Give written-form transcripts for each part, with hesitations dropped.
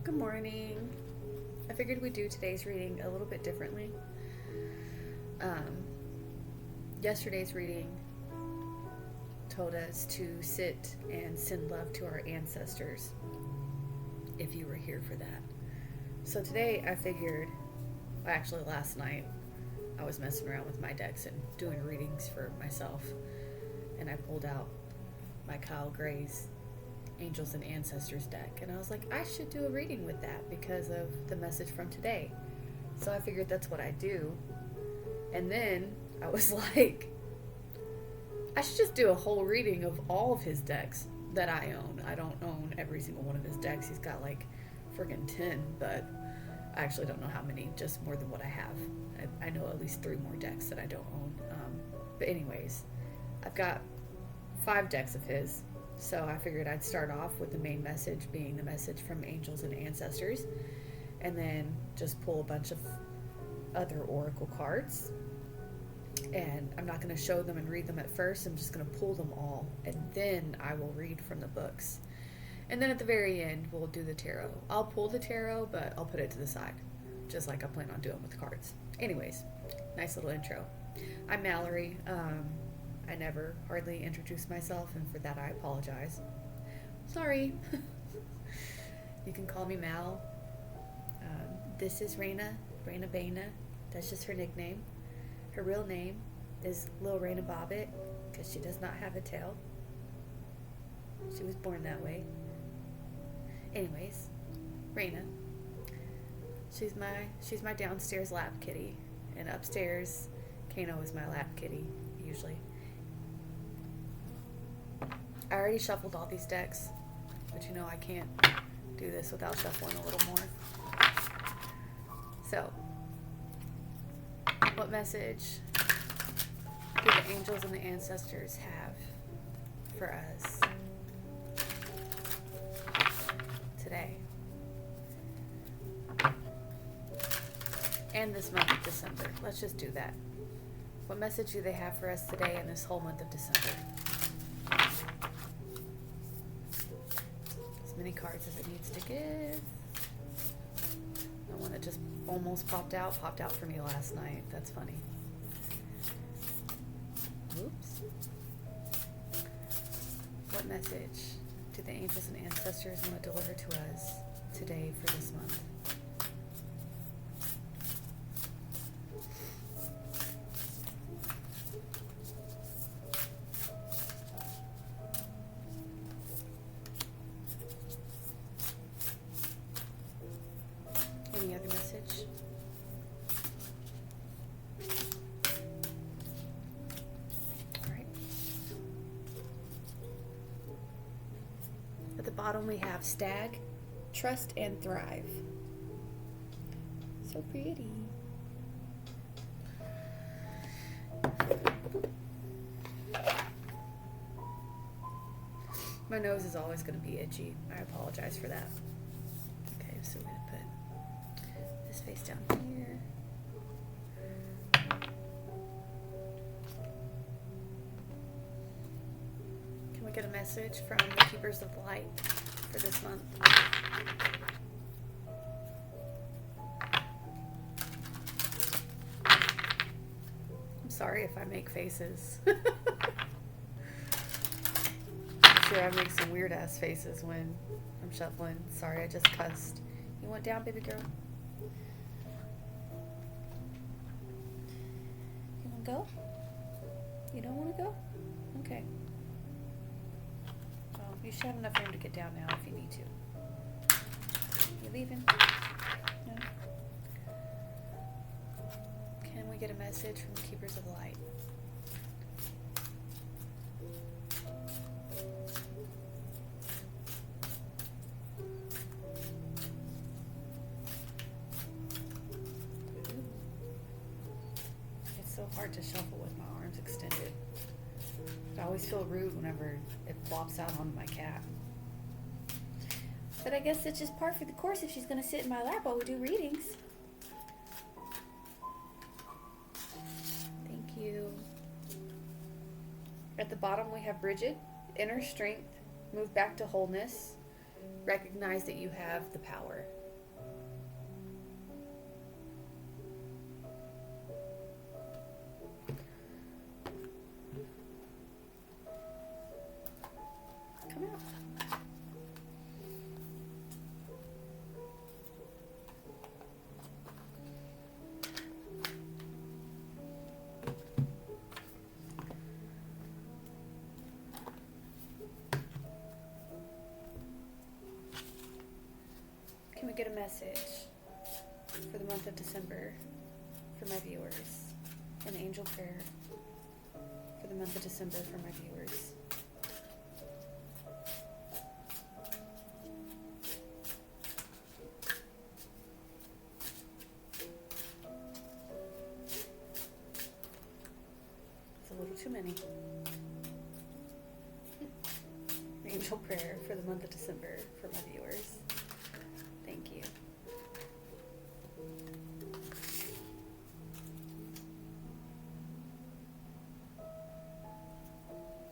Good morning. I figured we'd do today's reading a little bit differently. Yesterday's reading told us to sit and send love to our ancestors if you were here for that. So today I figured, actually last night, I was messing around with my decks and doing readings for myself, and I pulled out my Kyle Gray's Angels and Ancestors deck, and I was like, I should do a reading with that because of the message from today. So I figured that's what I do. And then I was like, I should just do a whole reading of all of his decks that I own. I don't own every single one of his decks. He's got like friggin' 10, but I actually don't know how many, just more than what I have. I know at least 3 more decks that I don't own. But anyways, I've got 5 decks of his. So I figured I'd start off with the main message being the message from Angels and Ancestors, and then just pull a bunch of other oracle cards. And I'm not going to show them and read them at first. I'm just going to pull them all, and then I will read from the books. And then at the very end, we'll do the tarot. I'll pull the tarot, but I'll put it to the side, just like I plan on doing with cards. Anyways, nice little intro. I'm Mallory. I never hardly introduce myself, and for that I apologize. Sorry. You can call me Mal. This is Raina Baina. That's just her nickname. Her real name is Lil Raina Bobbitt because she does not have a tail. She was born that way. Anyways, Raina. She's my downstairs lap kitty, and upstairs, Kano is my lap kitty usually. I already shuffled all these decks, but you know I can't do this without shuffling a little more. So, what message do the angels and the ancestors have for us today? And this month of December. Let's just do that. What message do they have for us today and this whole month of December? As many cards as it needs to give. The one that just almost popped out for me last night. That's funny. Oops. What message do the angels and ancestors want to deliver to us today for this month? Any other message? All right. At the bottom we have Stag, Trust and Thrive. So pretty. My nose is always going to be itchy. I apologize for that. Okay, so we're going to put this face down here. Can we get a message from the Keepers of the Light for this month? I'm sorry if I make faces. I'm sure I make some weird ass faces when I'm shuffling. Sorry, I just cussed. You want down, baby girl? You want to go? You don't want to go? Okay. Well, you should have enough room to get down now if you need to. You leaving? No? Can we get a message from the Keepers of the Light? Hard to shuffle with my arms extended. I always feel rude whenever it flops out onto my cat. But I guess it's just par for the course if she's going to sit in my lap while we do readings. Thank you. At the bottom we have Bridget, Inner Strength, Move Back to Wholeness, Recognize that you have the power. Come out. Can we get a message for the month of December for my viewers? An angel prayer for the month of December for my viewers. It's a little too many. Angel prayer for the month of December for my viewers. Thank you.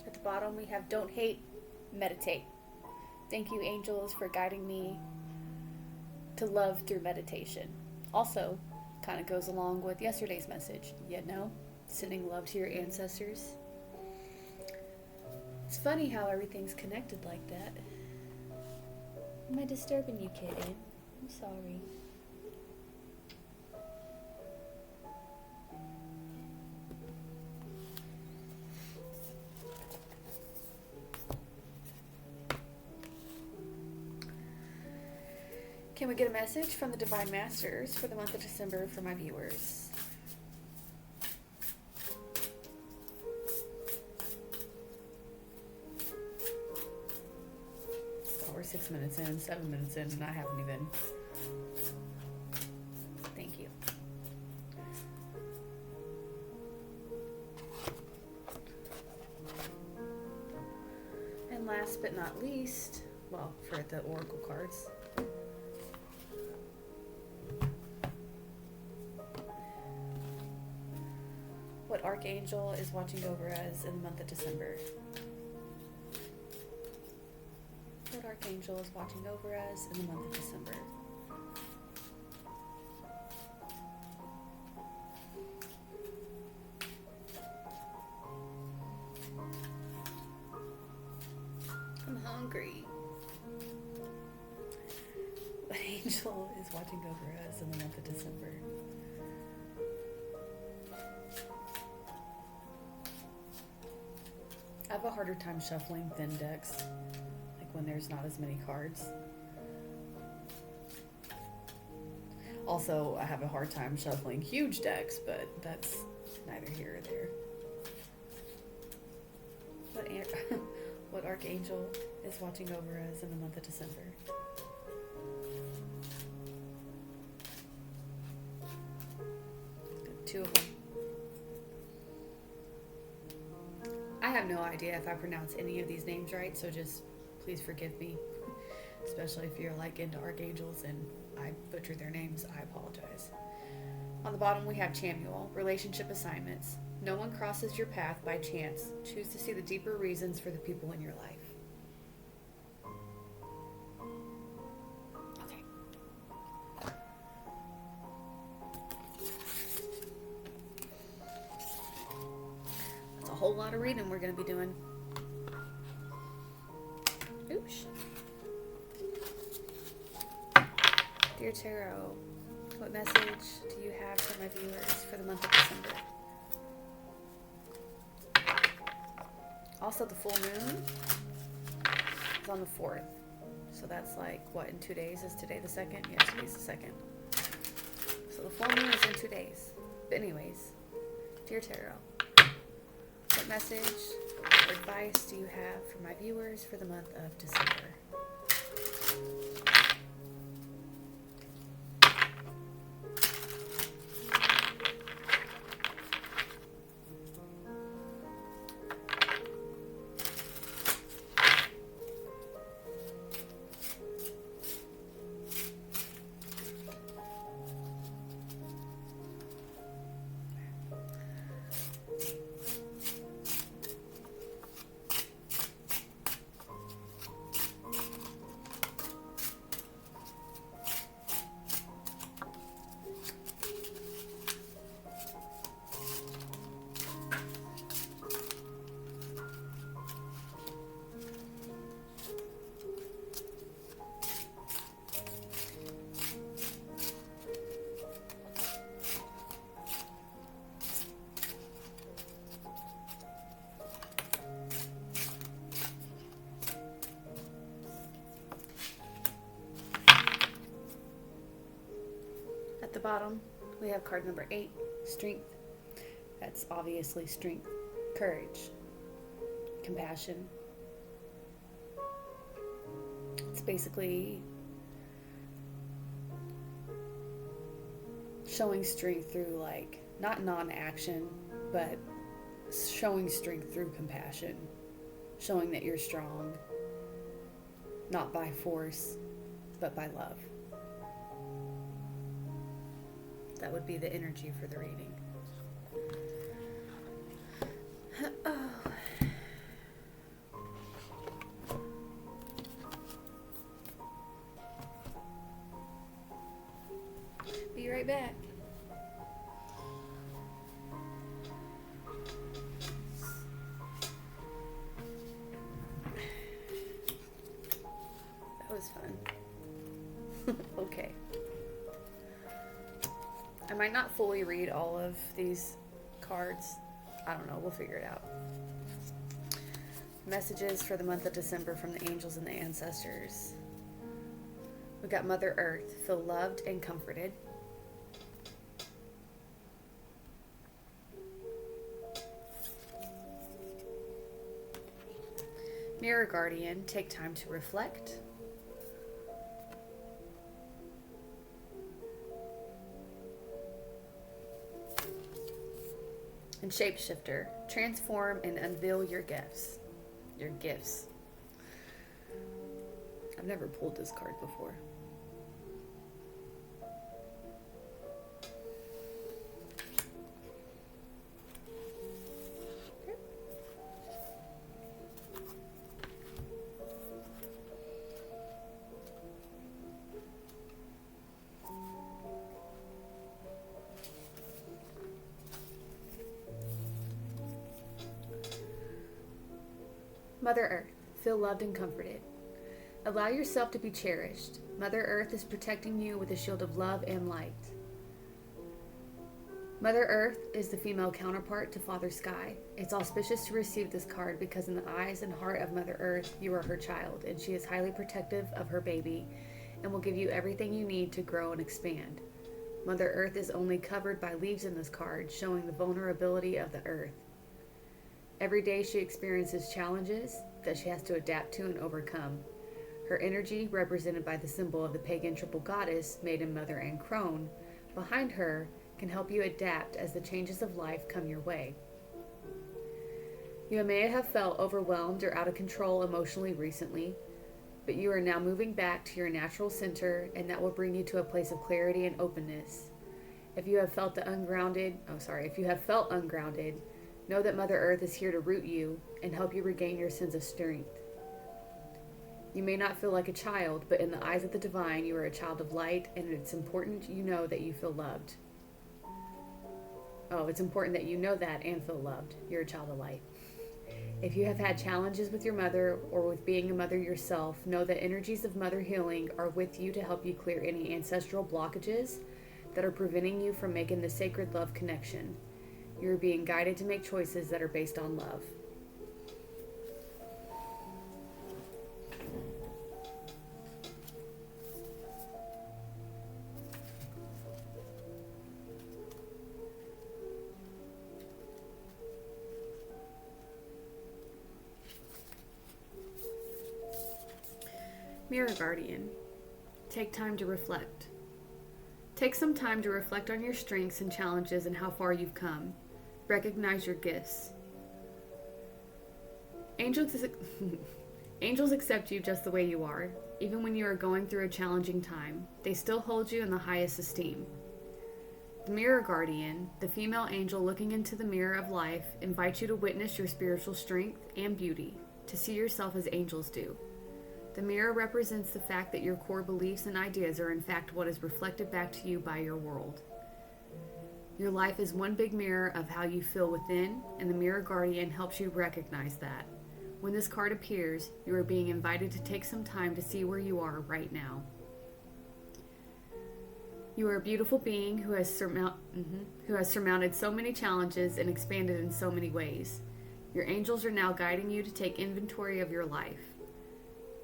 At the bottom we have don't hate, meditate. Thank you, angels, for guiding me to love through meditation. Also, kind of goes along with yesterday's message, sending love to your ancestors. It's funny how everything's connected like that. Am I disturbing you, kitten? I'm sorry. Can we get a message from the Divine Masters for the month of December for my viewers? Oh, we're 6 minutes in, 7 minutes in, and I haven't even... Thank you. And last but not least, well, for the Oracle cards, what Archangel is watching over us in the month of December? What Archangel is watching over us in the month of December? I'm hungry. What angel is watching over us in the month of December? I have a harder time shuffling thin decks, like when there's not as many cards. Also, I have a hard time shuffling huge decks, but that's neither here or there. What Archangel is watching over us in the month of December? Two of them. I have no idea if I pronounce any of these names right, so just please forgive me, especially if you're like into archangels and I butchered their names. I apologize. On the bottom we have Chamuel, relationship assignments. No one crosses your path by chance. Choose to see the deeper reasons for the people in your life. Okay. That's a whole lot of reading we're going to be doing. Oops. Dear Tarot, what message do you have for my viewers for the month of December? Also, the full moon is on the 4th. So that's like, what, in 2 days? Is today the 2nd? Yeah, today's the 2nd. So the full moon is in 2 days. But anyways, dear Tarot, what message or advice do you have for my viewers for the month of December? the bottom, we have card number 8, Strength. That's obviously strength, courage, compassion. It's basically showing strength through, like, not non-action, but showing strength through compassion. Showing that you're strong, not by force, but by love. That would be the energy for the reading. Oh. Be right back. That was fun. Okay. I might not fully read all of these cards. I don't know. We'll figure it out. Messages for the month of December from the angels and the ancestors. We got Mother Earth. Feel loved and comforted. Mirror Guardian. Take time to reflect. And Shapeshifter, transform and unveil your gifts. Your gifts. I've never pulled this card before. Okay. Mother Earth, feel loved and comforted. Allow yourself to be cherished. Mother Earth is protecting you with a shield of love and light. Mother Earth is the female counterpart to Father Sky. It's auspicious to receive this card because in the eyes and heart of Mother Earth, you are her child, and she is highly protective of her baby and will give you everything you need to grow and expand. Mother Earth is only covered by leaves in this card, showing the vulnerability of the earth. Every day she experiences challenges that she has to adapt to and overcome. Her energy, represented by the symbol of the pagan triple goddess, Maiden, Mother, and Crone, behind her can help you adapt as the changes of life come your way. You may have felt overwhelmed or out of control emotionally recently, but you are now moving back to your natural center, and that will bring you to a place of clarity and openness. If you have felt ungrounded, know that Mother Earth is here to root you and help you regain your sense of strength. You may not feel like a child, but in the eyes of the divine, you are a child of light, and it's important you know that you feel loved. Oh, it's important that you know that and feel loved. You're a child of light. If you have had challenges with your mother or with being a mother yourself, know that energies of mother healing are with you to help you clear any ancestral blockages that are preventing you from making the sacred love connection. You are being guided to make choices that are based on love. Mirror Guardian, take time to reflect. Take some time to reflect on your strengths and challenges and how far you've come. Recognize your gifts. Angels accept you just the way you are. Even when you are going through a challenging time, they still hold you in the highest esteem. The Mirror Guardian, the female angel looking into the mirror of life, invites you to witness your spiritual strength and beauty, to see yourself as angels do. The mirror represents the fact that your core beliefs and ideas are in fact what is reflected back to you by your world. Your life is one big mirror of how you feel within, and the Mirror Guardian helps you recognize that. When this card appears, you are being invited to take some time to see where you are right now. You are a beautiful being who has surmounted so many challenges and expanded in so many ways. Your angels are now guiding you to take inventory of your life.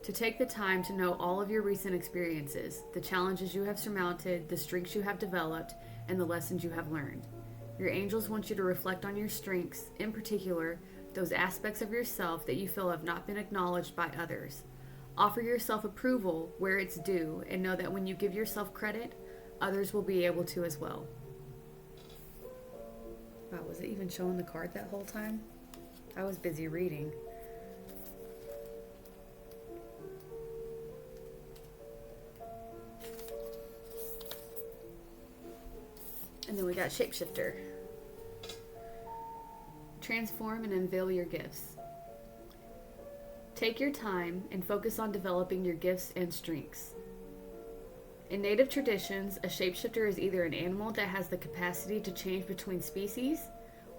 To take the time to know all of your recent experiences, the challenges you have surmounted, the strengths you have developed, and the lessons you have learned. Your angels want you to reflect on your strengths, in particular, those aspects of yourself that you feel have not been acknowledged by others. Offer yourself approval where it's due, and know that when you give yourself credit, others will be able to as well. Wow, was it even showing the card that whole time? I was busy reading. And then we got Shapeshifter. Transform and unveil your gifts. Take your time and focus on developing your gifts and strengths. In native traditions, a shapeshifter is either an animal that has the capacity to change between species,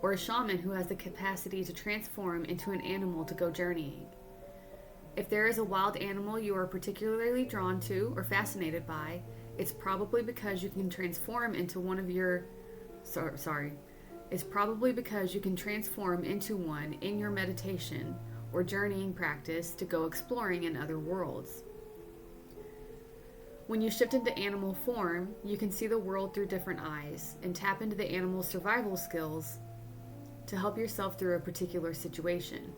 or a shaman who has the capacity to transform into an animal to go journeying. If there is a wild animal you are particularly drawn to or fascinated by, it's probably because you can transform into one in your meditation or journeying practice to go exploring in other worlds. When you shift into animal form, you can see the world through different eyes and tap into the animal's survival skills to help yourself through a particular situation.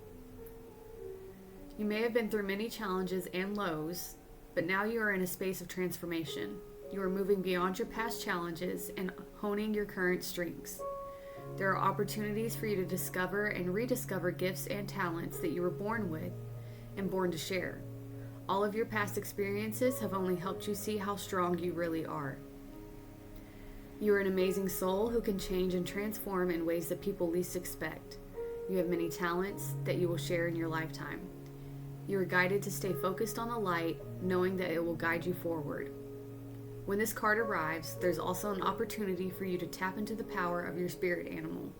You may have been through many challenges and lows, but now you are in a space of transformation. You are moving beyond your past challenges and honing your current strengths. There are opportunities for you to discover and rediscover gifts and talents that you were born with and born to share. All of your past experiences have only helped you see how strong you really are. You are an amazing soul who can change and transform in ways that people least expect. You have many talents that you will share in your lifetime. You are guided to stay focused on the light, knowing that it will guide you forward. When this card arrives, there's also an opportunity for you to tap into the power of your spirit animal.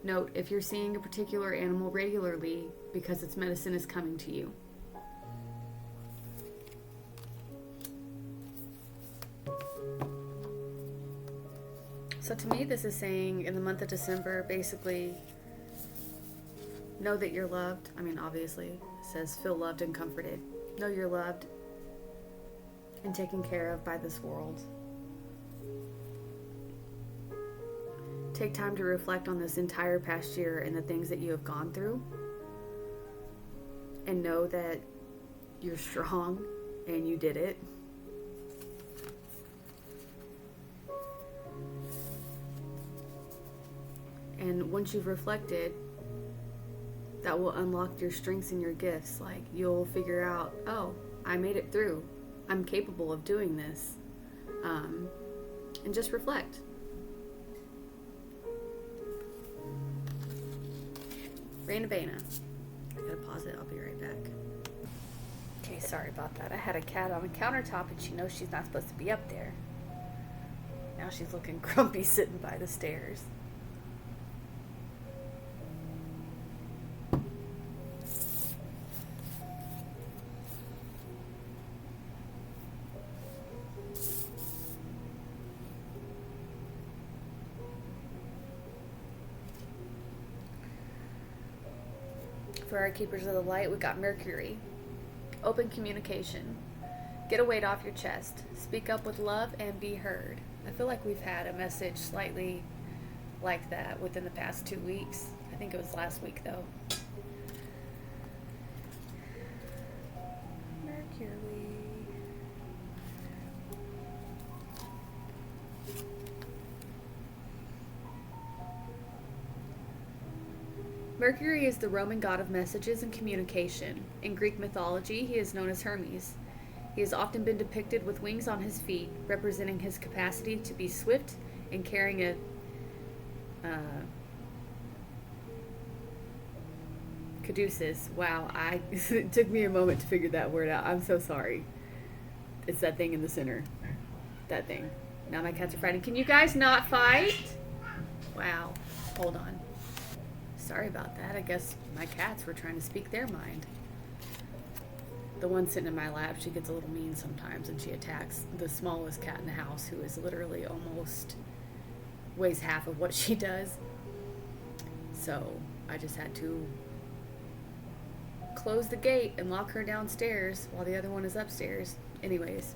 Note if you're seeing a particular animal regularly because its medicine is coming to you. So to me, this is saying in the month of December, basically, know that you're loved. I mean, obviously, it says feel loved and comforted. Know you're loved and taken care of by this world. Take time to reflect on this entire past year and the things that you have gone through. And know that you're strong and you did it. And once you've reflected, that will unlock your strengths and your gifts. Like, you'll figure out, oh, I made it through. I'm capable of doing this. And just reflect. Raina Bana. I gotta pause it. I'll be right back. Okay, sorry about that. I had a cat on the countertop and she knows she's not supposed to be up there. Now she's looking grumpy sitting by the stairs. For our keepers of the light, we got Mercury. Open communication. Get a weight off your chest. Speak up with love and be heard. I feel like we've had a message slightly like that within the past 2 weeks. I think it was last week though. Mercury. Mercury is the Roman god of messages and communication. In Greek mythology, he is known as Hermes. He has often been depicted with wings on his feet, representing his capacity to be swift and carrying a caduceus. Wow, it took me a moment to figure that word out. I'm so sorry. It's that thing in the center. That thing. Now my cats are fighting. Can you guys not fight? Wow. Hold on. Sorry about that. I guess my cats were trying to speak their mind. The one sitting in my lap, she gets a little mean sometimes and she attacks the smallest cat in the house, who is literally almost weighs half of what she does. So I just had to close the gate and lock her downstairs while the other one is upstairs. Anyways,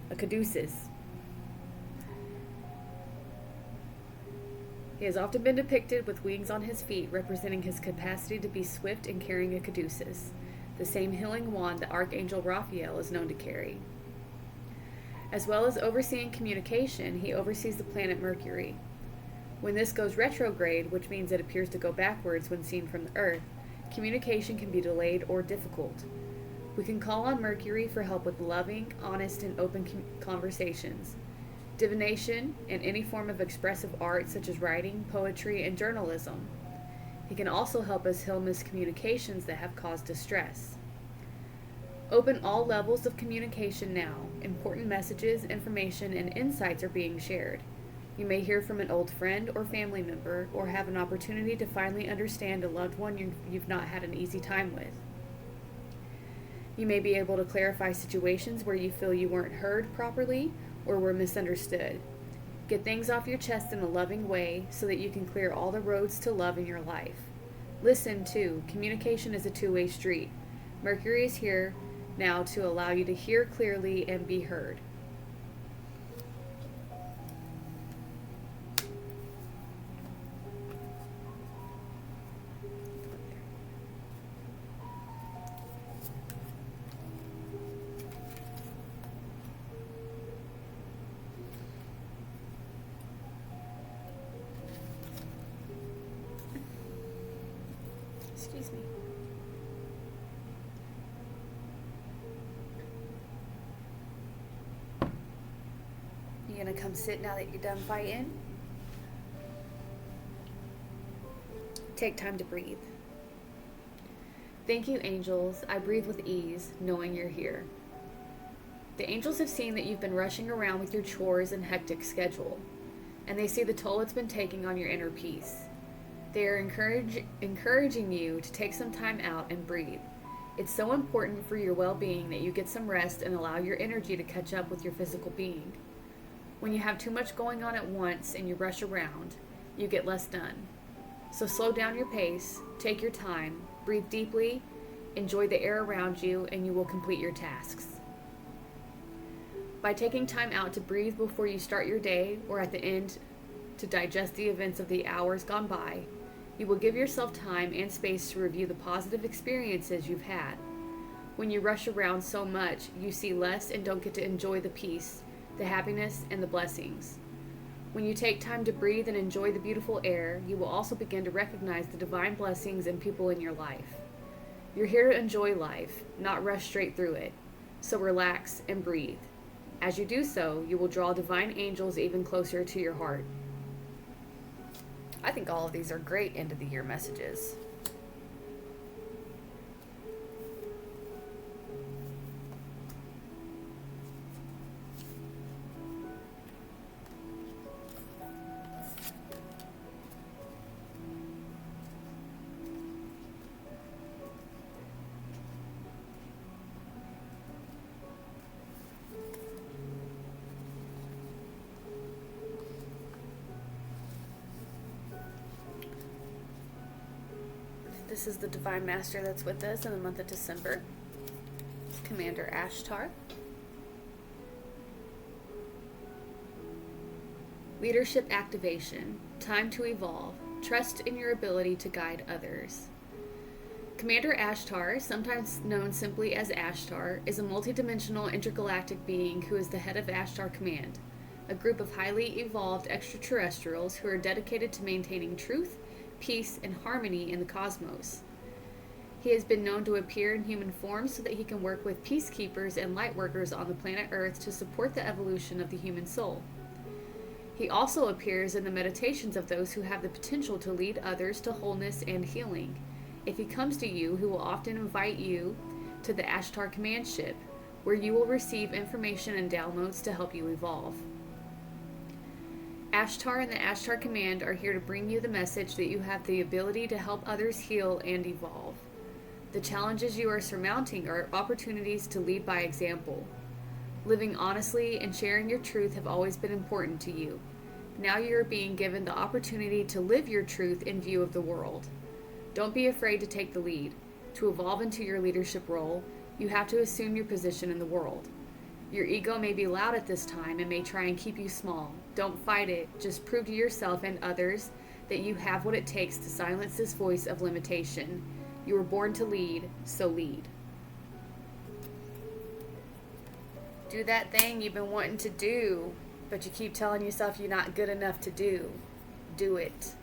a caduceus. He has often been depicted with wings on his feet, representing his capacity to be swift in carrying a caduceus, the same healing wand that Archangel Raphael is known to carry. As well as overseeing communication, he oversees the planet Mercury. When this goes retrograde, which means it appears to go backwards when seen from the Earth, communication can be delayed or difficult. We can call on Mercury for help with loving, honest, and open conversations, divination, and any form of expressive art such as writing, poetry, and journalism. He can also help us heal miscommunications that have caused distress. Open all levels of communication now. Important messages, information, and insights are being shared. You may hear from an old friend or family member, or have an opportunity to finally understand a loved one you've not had an easy time with. You may be able to clarify situations where you feel you weren't heard properly or were misunderstood. Get things off your chest in a loving way so that you can clear all the roads to love in your life. Listen, too. Communication is a two-way street. Mercury is here now to allow you to hear clearly and be heard. Excuse me. You gonna come sit now that you're done fighting? Take time to breathe. Thank you, angels. I breathe with ease, knowing you're here. The angels have seen that you've been rushing around with your chores and hectic schedule, and they see the toll it's been taking on your inner peace. They are encouraging you to take some time out and breathe. It's so important for your well-being that you get some rest and allow your energy to catch up with your physical being. When you have too much going on at once and you rush around, you get less done. So slow down your pace, take your time, breathe deeply, enjoy the air around you, and you will complete your tasks. By taking time out to breathe before you start your day or at the end to digest the events of the hours gone by, you will give yourself time and space to review the positive experiences you've had. When you rush around so much, you see less and don't get to enjoy the peace, the happiness, and the blessings. When you take time to breathe and enjoy the beautiful air, you will also begin to recognize the divine blessings and people in your life. You're here to enjoy life, not rush straight through it. So relax and breathe. As you do so, you will draw divine angels even closer to your heart. I think all of these are great end of the year messages. This is the Divine Master that's with us in the month of December. It's Commander Ashtar. Leadership activation. Time to evolve. Trust in your ability to guide others. Commander Ashtar, sometimes known simply as Ashtar, is a multidimensional intergalactic being who is the head of Ashtar Command, a group of highly evolved extraterrestrials who are dedicated to maintaining truth, peace, and harmony in the cosmos. He has been known to appear in human form so that he can work with peacekeepers and lightworkers on the planet Earth to support the evolution of the human soul. He also appears in the meditations of those who have the potential to lead others to wholeness and healing. If he comes to you, he will often invite you to the Ashtar Command Ship, where you will receive information and downloads to help you evolve. Ashtar and the Ashtar Command are here to bring you the message that you have the ability to help others heal and evolve. The challenges you are surmounting are opportunities to lead by example. Living honestly and sharing your truth have always been important to you. Now you are being given the opportunity to live your truth in view of the world. Don't be afraid to take the lead. To evolve into your leadership role, you have to assume your position in the world. Your ego may be loud at this time and may try and keep you small. Don't fight it. Just prove to yourself and others that you have what it takes to silence this voice of limitation. You were born to lead, so lead. Do that thing you've been wanting to do, but you keep telling yourself you're not good enough to do. Do it.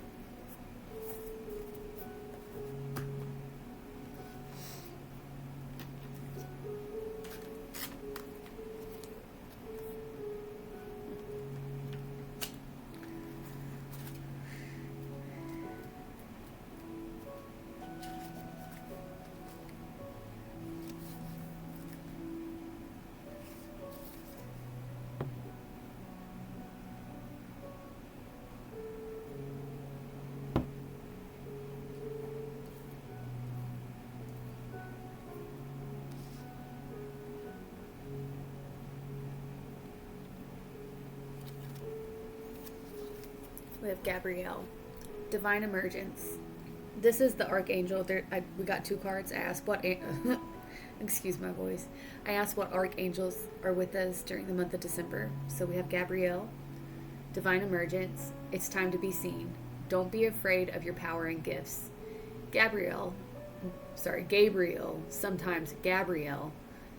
We have Gabrielle, Divine Emergence. This is the Archangel. We got 2 cards. I asked what, excuse my voice. I asked what Archangels are with us during the month of December. So we have Gabrielle, Divine Emergence. It's time to be seen. Don't be afraid of your power and gifts. Gabriel, sometimes Gabrielle,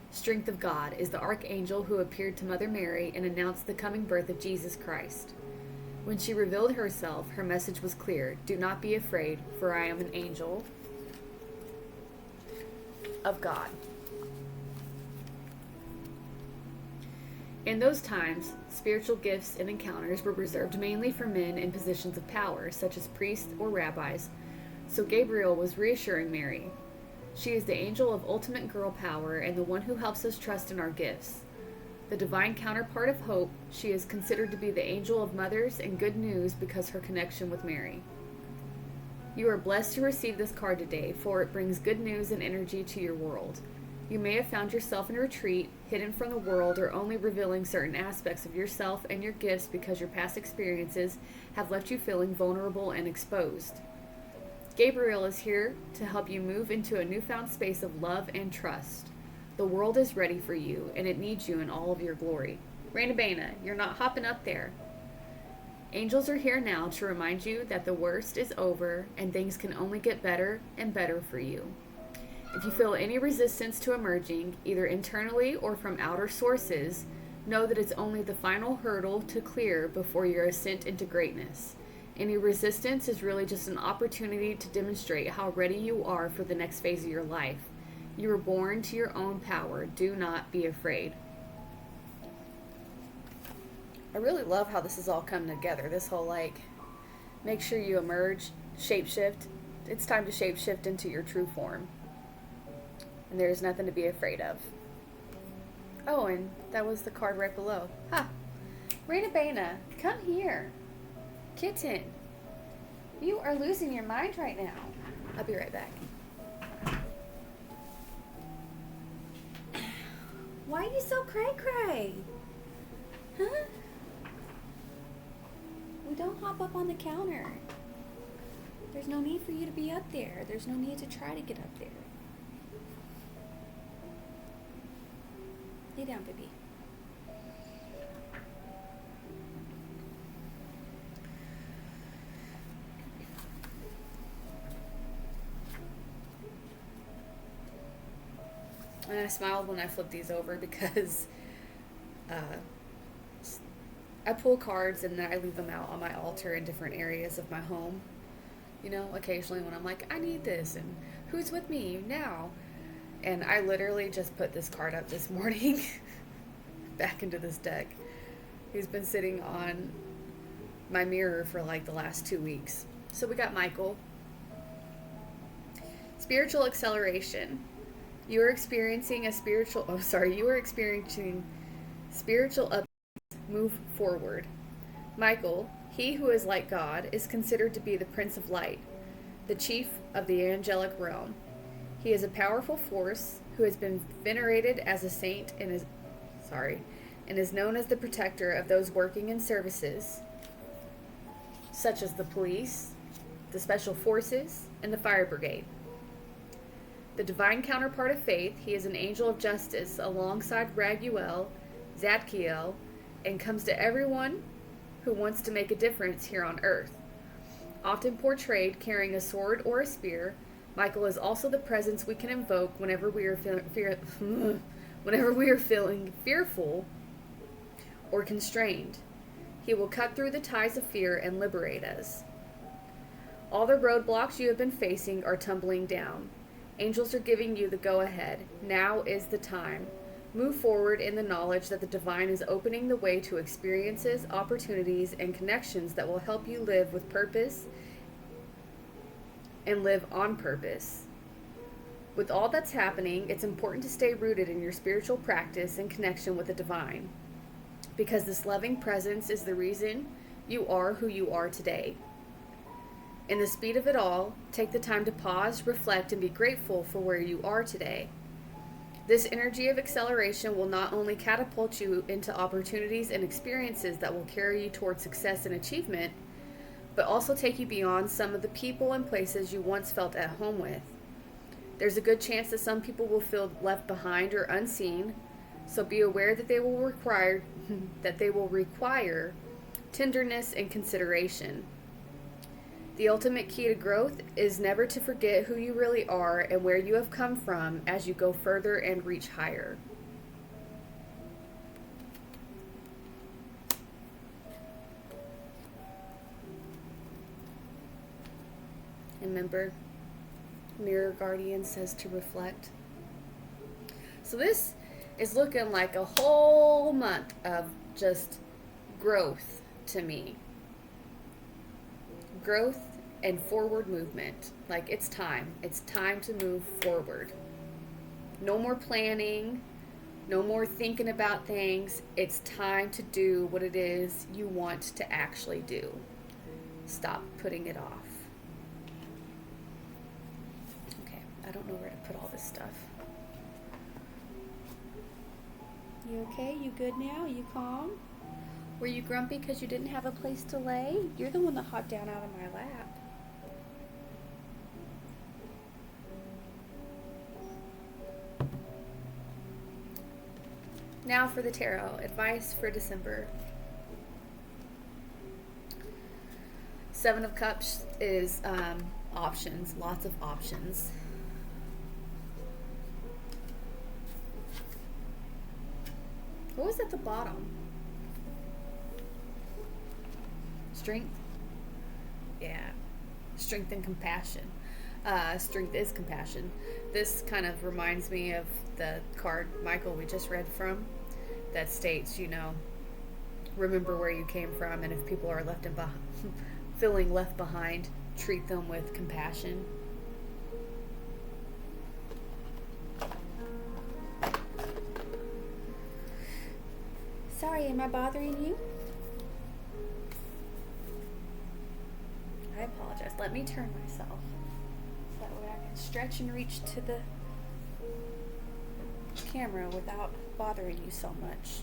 Strength of God, is the Archangel who appeared to Mother Mary and announced the coming birth of Jesus Christ. When she revealed herself, her message was clear. Do not be afraid, for I am an angel of God. In those times, spiritual gifts and encounters were reserved mainly for men in positions of power, such as priests or rabbis. So Gabriel was reassuring Mary. She is the angel of ultimate girl power and the one who helps us trust in our gifts. The divine counterpart of hope, she is considered to be the angel of mothers and good news because her connection with Mary. You are blessed to receive this card today, for it brings good news and energy to your world. You may have found yourself in retreat, hidden from the world, or only revealing certain aspects of yourself and your gifts because your past experiences have left you feeling vulnerable and exposed. Gabriel is here to help you move into a newfound space of love and trust. The world is ready for you, and it needs you in all of your glory. Raina Bana, you're not hopping up there. Angels are here now to remind you that the worst is over and things can only get better and better for you. If you feel any resistance to emerging, either internally or from outer sources, know that it's only the final hurdle to clear before your ascent into greatness. Any resistance is really just an opportunity to demonstrate how ready you are for the next phase of your life. You were born to your own power. Do not be afraid. I really love how this is all coming together. This whole make sure you emerge, shapeshift. It's time to shapeshift into your true form. And there's nothing to be afraid of. Oh, and that was the card right below. Ha! Raina Bana, come here. Kitten, you are losing your mind right now. I'll be right back. Why are you so cray-cray? Huh? We don't hop up on the counter. There's no need for you to be up there. There's no need to try to get up there. Lay down, baby. And I smiled when I flipped these over because I pull cards and then I leave them out on my altar in different areas of my home. You know, occasionally when I'm like, I need this, and who's with me now? And I literally just put this card up this morning back into this deck. He's been sitting on my mirror for like the last 2 weeks. So we got Michael. Spiritual acceleration. You are experiencing spiritual up. Move forward. Michael, he who is like God, is considered to be the Prince of Light, the chief of the angelic realm. He is a powerful force who has been venerated as a saint and is known as the protector of those working in services such as the police, the Special Forces, and the Fire Brigade. The divine counterpart of Faith, he is an angel of justice alongside Raguel, Zadkiel, and comes to everyone who wants to make a difference here on earth. Often portrayed carrying a sword or a spear, Michael is also the presence we can invoke whenever we are feeling fearful or constrained. He will cut through the ties of fear and liberate us. All the roadblocks you have been facing are tumbling down. Angels are giving you the go-ahead. Now is the time. Move forward in the knowledge that the divine is opening the way to experiences, opportunities, and connections that will help you live with purpose and live on purpose. With all that's happening, it's important to stay rooted in your spiritual practice and connection with the divine, because this loving presence is the reason you are who you are today. In the speed of it all, take the time to pause, reflect, and be grateful for where you are today. This energy of acceleration will not only catapult you into opportunities and experiences that will carry you towards success and achievement, but also take you beyond some of the people and places you once felt at home with. There's a good chance that some people will feel left behind or unseen, so be aware that they will require tenderness and consideration. The ultimate key to growth is never to forget who you really are and where you have come from as you go further and reach higher. And remember, Mirror Guardian says to reflect. So this is looking like a whole month of just growth to me. Growth and forward movement. Like it's time. It's time to move forward. No more planning. No more thinking about things. It's time to do what it is you want to actually do. Stop putting it off. Okay, I don't know where to put all this stuff. You okay? You good now? You calm? Were you grumpy because you didn't have a place to lay? You're the one that hopped down out of my lap. Now for the tarot. Advice for December. Seven of Cups is options. Lots of options. What was at the bottom? Strength? Yeah. Strength and compassion. Strength is compassion. This kind of reminds me of the card, Michael, we just read from, that states, remember where you came from, and if people are feeling left behind, treat them with compassion. Sorry, am I bothering you? I apologize. Let me turn myself so that way I can stretch and reach to the camera without bothering you so much.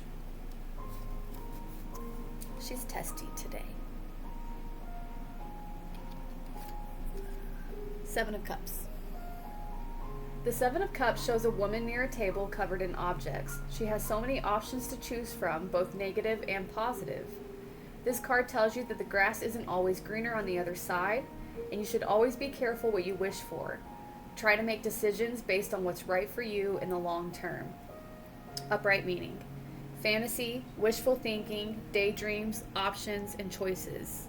She's testy today. Seven of Cups. The Seven of Cups shows a woman near a table covered in objects. She has so many options to choose from, both negative and positive. This card tells you that the grass isn't always greener on the other side, and you should always be careful what you wish for. Try to make decisions based on what's right for you in the long term. Upright meaning: fantasy, wishful thinking, daydreams, options, and choices.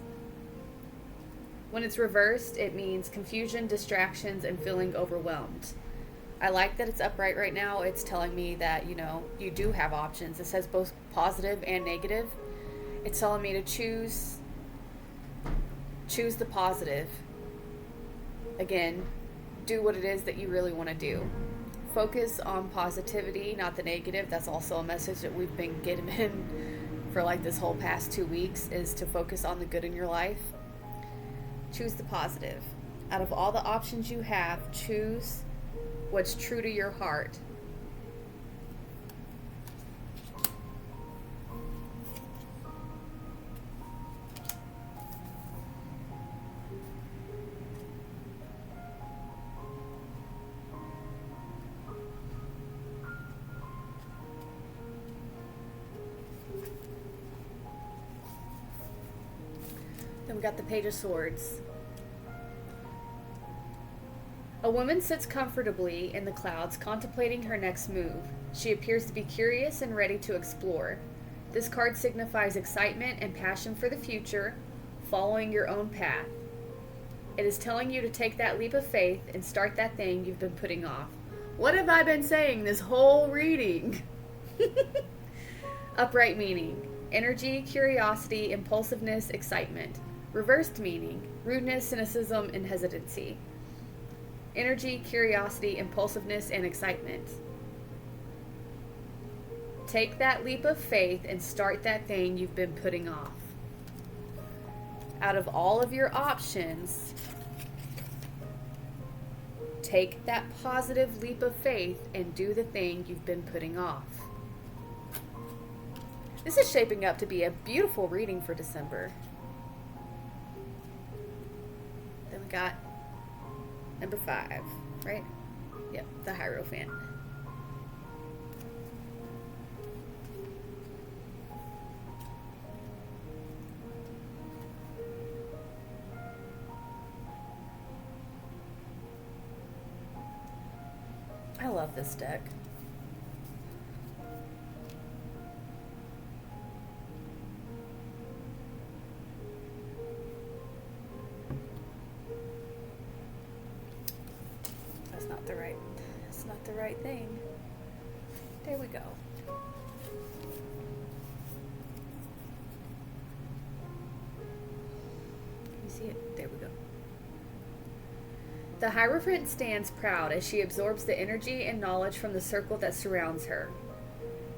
When it's reversed, it means confusion, distractions, and feeling overwhelmed. I like that it's upright right now. It's telling me that, you do have options. It says both positive and negative. It's telling me to choose the positive. Again, do what it is that you really want to do. Focus on positivity, not the negative. That's also a message that we've been getting for like this whole past 2 weeks, is to focus on the good in your life. Choose the positive. Out of all the options you have, choose what's true to your heart. we got the Page of Swords. A woman sits comfortably in the clouds, contemplating her next move. She appears to be curious and ready to explore. This card signifies excitement and passion for the future, following your own path. It is telling you to take that leap of faith and start that thing you've been putting off. What have I been saying this whole reading? Upright meaning: energy, curiosity, impulsiveness, excitement. Reversed meaning: rudeness, cynicism, and hesitancy. Energy, curiosity, impulsiveness, and excitement. Take that leap of faith and start that thing you've been putting off. Out of all of your options, take that positive leap of faith and do the thing you've been putting off. This is shaping up to be a beautiful reading for December. Then we got number 5, right? Yep, the Hierophant. I love this deck. That's not the right thing. There we go. Can you see it? There we go. The Hierophant stands proud as she absorbs the energy and knowledge from the circle that surrounds her.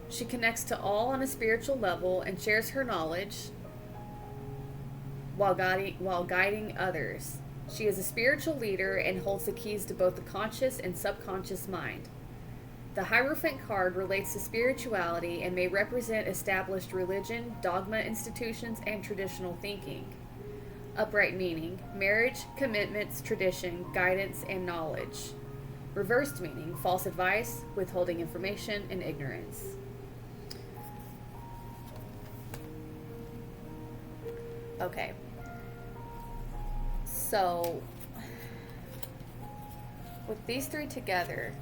She connects to all on a spiritual level and shares her knowledge while guiding others. She is a spiritual leader and holds the keys to both the conscious and subconscious mind. The Hierophant card relates to spirituality and may represent established religion, dogma institutions, and traditional thinking. Upright meaning: marriage, commitments, tradition, guidance, and knowledge. Reversed meaning: false advice, withholding information, and ignorance. Okay. So, with these 3 together,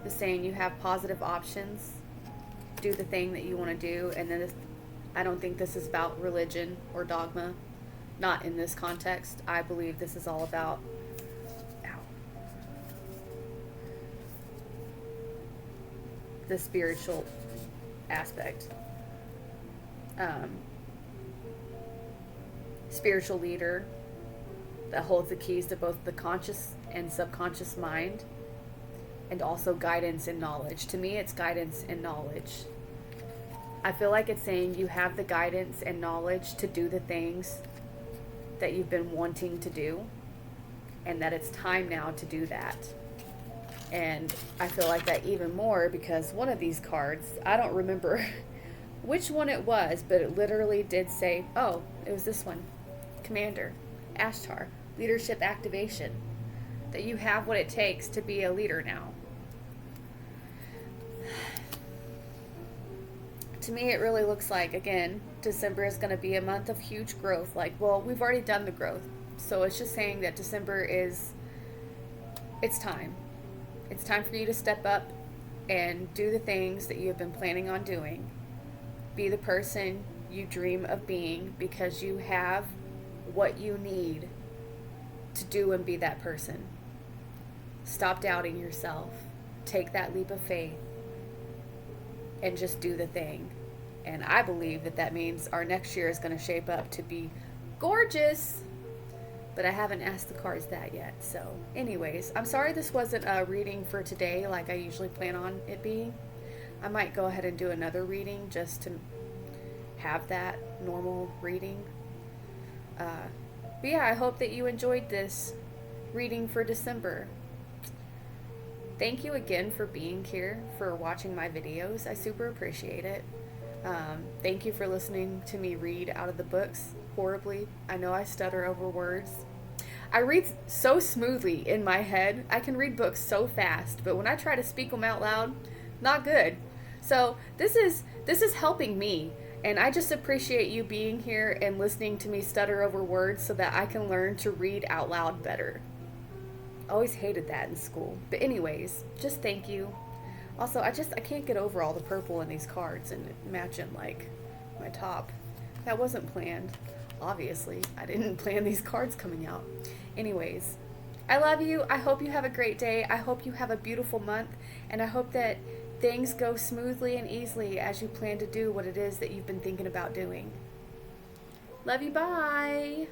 the saying you have positive options, do the thing that you want to do, and then I don't think this is about religion or dogma, not in this context. I believe this is all about the spiritual aspect. Spiritual leader that holds the keys to both the conscious and subconscious mind, and also guidance and knowledge. To me, it's guidance and knowledge. I feel like it's saying you have the guidance and knowledge to do the things that you've been wanting to do, and that it's time now to do that. And I feel like that even more because one of these cards, I don't remember which one it was, but it literally did say, oh, it was this one. Commander, Ashtar, leadership activation. That you have what it takes to be a leader now. To me, it really looks like, again, December is going to be a month of huge growth. Like, well, we've already done the growth. So it's just saying that December is, it's time. It's time for you to step up and do the things that you have been planning on doing. Be the person you dream of being because you have what you need to do and be that person. Stop doubting yourself. Take that leap of faith and just do the thing. And I believe that that means our next year is going to shape up to be gorgeous. But I haven't asked the cards that yet. So anyways, I'm sorry this wasn't a reading for today like I usually plan on it being. I might go ahead and do another reading just to have that normal reading. But yeah, I hope that you enjoyed this reading for December. Thank you again for being here, for watching my videos. I super appreciate it. Thank you for listening to me read out of the books horribly. I know I stutter over words. I read so smoothly in my head. I can read books so fast, but when I try to speak them out loud, not good. So this is helping me And I just appreciate you being here and listening to me stutter over words so that I can learn to read out loud better. Always hated that in school. But anyways, just thank you. Also, I can't get over all the purple in these cards and matching like my top. That wasn't planned. Obviously, I didn't plan these cards coming out. Anyways, I love you. I hope you have a great day. I hope you have a beautiful month. And I hope that things go smoothly and easily as you plan to do what it is that you've been thinking about doing. Love you. Bye.